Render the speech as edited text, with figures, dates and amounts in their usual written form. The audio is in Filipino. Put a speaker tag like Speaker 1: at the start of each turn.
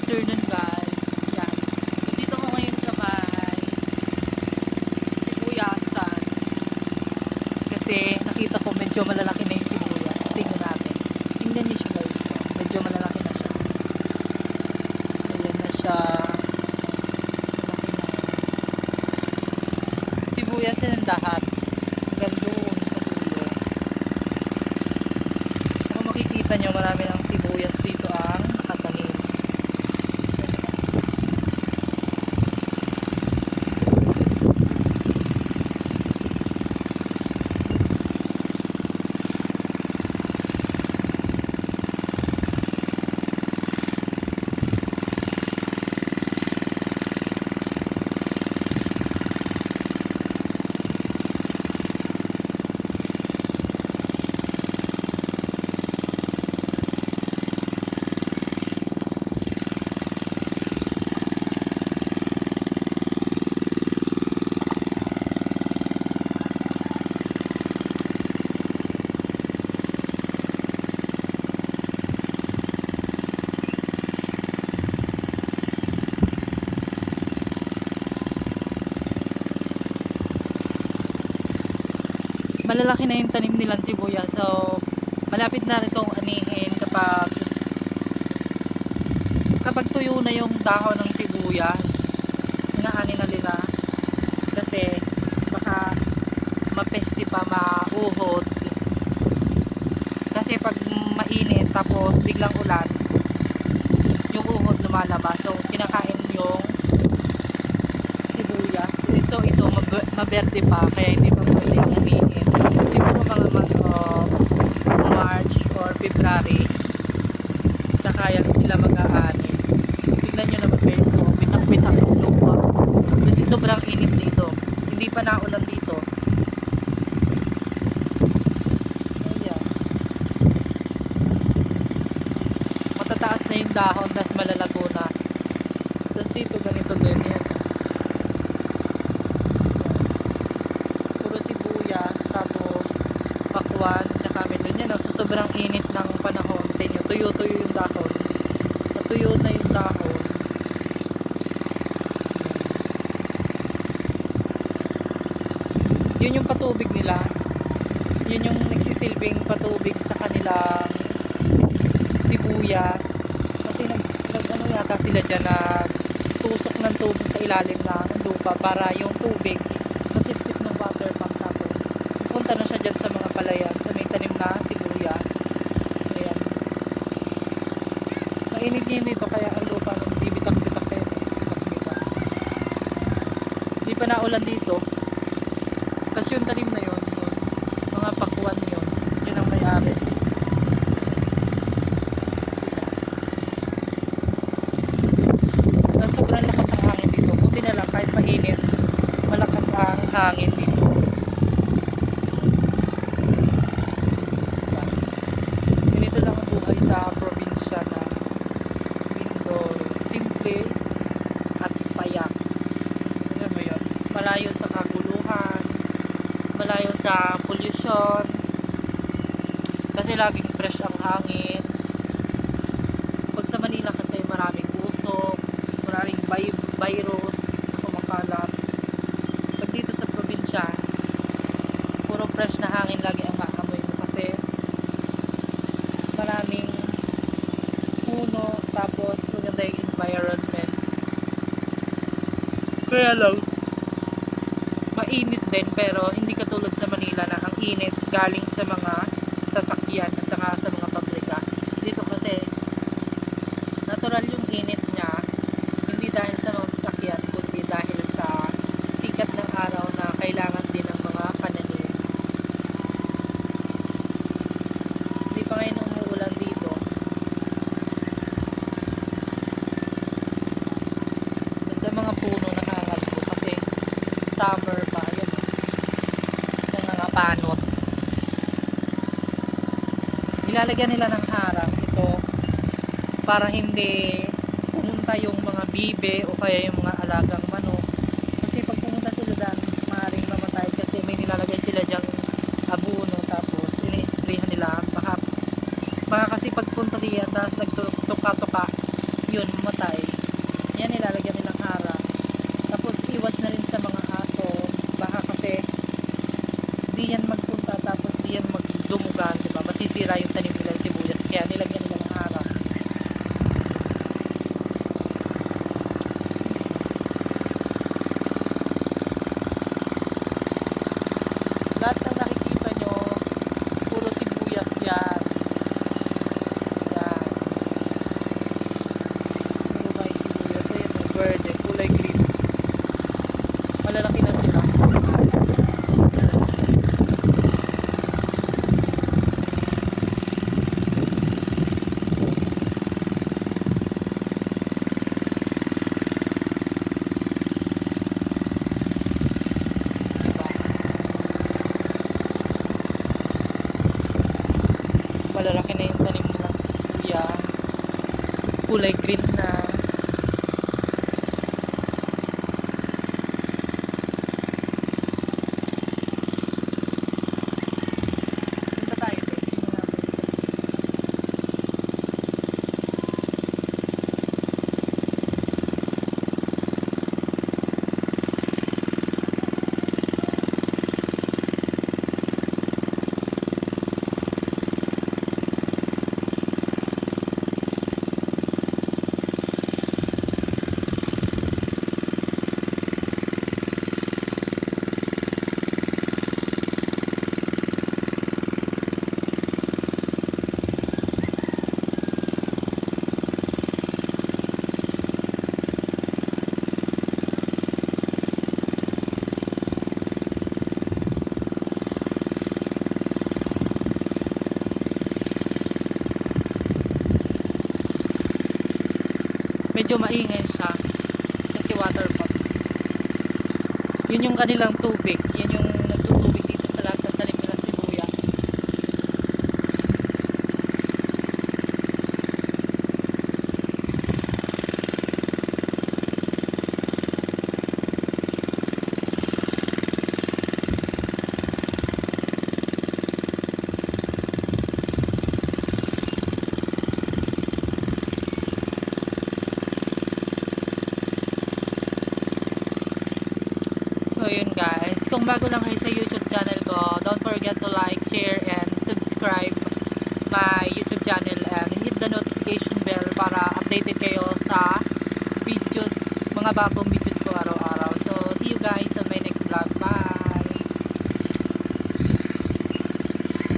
Speaker 1: afternoon guys. Yan. Dito ko ngayon sa bahay. Sibuyasan. Kasi nakita ko medyo malalaki na yung sibuyas. Tingnan natin. Tingnan niyo siya guys. Medyo malalaki na siya. Ayan na siya. Malaki na. Sibuyas yan ang lahat. Hanggang doon sa dulo. Kung makikita nyo marami ng sibuyas dito ang nakatanim. Malalaki na yung tanim nilang sibuyas, so malapit na rin itong anihin kapag tuyo na yung dahon ng sibuyas. Inaani na nila kasi baka mapesti pa, mauhod kasi pag mainit tapos biglang ulan yung uhod lumalabas, so kinakain yung sibuyas. So ito maberde pa kaya hindi pa pwedeng anihin. Siguro mga month of March or February saka yan sila mag-aani. Tingnan nyo naman guys, so bitak-bitak yung lupa kasi sobrang init dito, hindi pa naulan dito. Ayan, matataas na yung dahon tapos malalago na, tapos dito ganito din yan. Puro sibuyas tapos pakwan tsaka melon yan. Sa sobrang init ng panahon, tuyo-tuyo yung dahon, natuyo na yung dahon. Yun yung patubig nila, yun yung nagsisilbing patubig sa kanilang sibuyas kasi ano yata sila dyan na tusok ng tubo sa ilalim ng lupa para yung tubig masipsip ng water pump tapos punta na siya dyan sa mga palayan sa may tanim na sibuyas. Ayan, mainit din dito kaya ang lupa hindi bitak-bitak kayo, hindi pa naulan dito kasi yung tanim na yun, mga pakuan yun ang may-ari sila. Tapos sobrang lakas ang hangin dito, buti na lang kahit mainit malakas ang hangin dito. Ganito lang ang buhay sa probinsya na Mindoro, simple at payak. Alam mo yun, malayo sa kaguluhan, malayo sa pollution kasi laging fresh ang hangin. Pag sa Manila kasi maraming usok, maraming virus na kumakalat. Pag dito sa probinsya puro fresh na hangin lagi ang maamoy mo kasi maraming puno tapos maganda yung environment. Kaya lang mainit din pero hindi katulad sa Manila na ang init galing sa mga sasakyan at saka sa mga pabrika. Dito kasi natural yung init niya, hindi dahil sa mga sasakyan kundi dahil sa sikat ng araw na kailangan din ng mga pananim. Hindi pa ngayon umuulan dito. Sa mga puno nangangalbo kasi summer pa, yun, mga panot. Nilalagyan nila ng harang ito para hindi pumunta yung mga bibe o kaya yung mga alagang manok. Kasi pag pumunta sila dyan, maaaring mamatay kasi may nilalagay sila dyang abono tapos ini-sprayhan nila. Baka kasi pagpunta diyan tapos nagtuka-tuka yun, mamatay. Yan, nilalagyan nilang harang. Tapos iwas na rin sa mga aso. Baka kasi di yan magpunta tapos di yan magdumugan, diba? Masisira yung tanim nila ng sibuyas. Kaya nilagyan nila ng harang. Lahat ng nakikita nyo, puro sibuyas yan. Yan. Puro may sibuyas. Ayan, may verde, kulay green. Malalaki na sila. Diba? Malalaki na yung tanim nilang sibuyas. Kulay green na. Punta tayo doon. Tingnan natin. Medyo maingay siya kasi water pot. Yun yung kanilang tubig. Yan yung nagtutubig dito sa lahat ng tanim nilang sibuyas. So yun guys, kung bago lang kayo sa YouTube channel ko, don't forget to like, share, and subscribe my YouTube channel and hit the notification bell para updated kayo sa videos, mga bagong videos